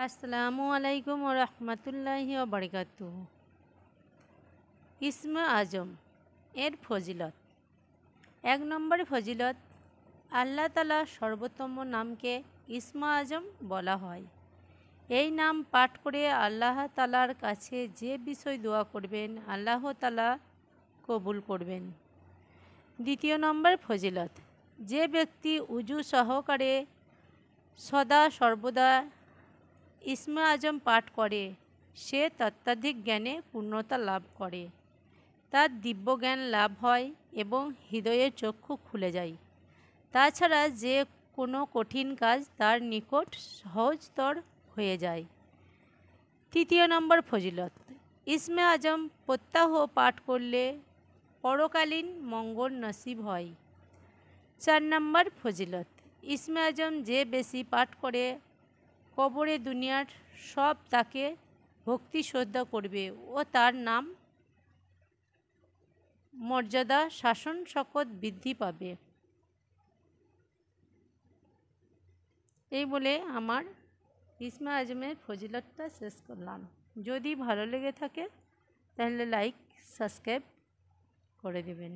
আসসালামু আলাইকুম ওয়া রাহমাতুল্লাহি ওয়া বারাকাতুহু। ইসমে আজম এর ফজিলত। ১ নম্বর ফজিলত, আল্লাহ তাআলা সর্বোত্তম নামকে ইসমে আজম বলা হয়। এই নাম পাঠ করে আল্লাহ তাআলার কাছে যে বিষয় দোয়া করবেন আল্লাহ তাআলা কবুল করবেন। ২য় নম্বর ফজিলত, যে ব্যক্তি উজু সহকারে সদা সর্বদা ইসমে আজম পাঠ করে সে তত্ত্বাধিক জ্ঞানে পূর্ণতা লাভ করে, তার দিব্য জ্ঞান লাভ হয় এবং হৃদয়ের চক্ষু খুলে যায়। তাছাড়া যে কোনো কঠিন কাজ তার নিকট সহজতর হয়ে যায়। ৩য় নম্বর ফজিলত, ইসমে আজম প্রত্যাহ পাঠ করলে পরকালীন মঙ্গল নসিব হয়। ৪ নম্বর ফজিলত, ইসমে আজম যে বেশি পাঠ করে কবরে দুনিয়ার সব তাকে ভক্তি শ্রদ্ধা করবে ও তার নাম মর্যাদা শাসন শকত বৃদ্ধি পাবে। এই বলে আমার ইসমে আজমের ফজিলতটা শেষ করলাম। যদি ভালো লেগে থাকে তাহলে লাইক সাবস্ক্রাইব করে দেবেন।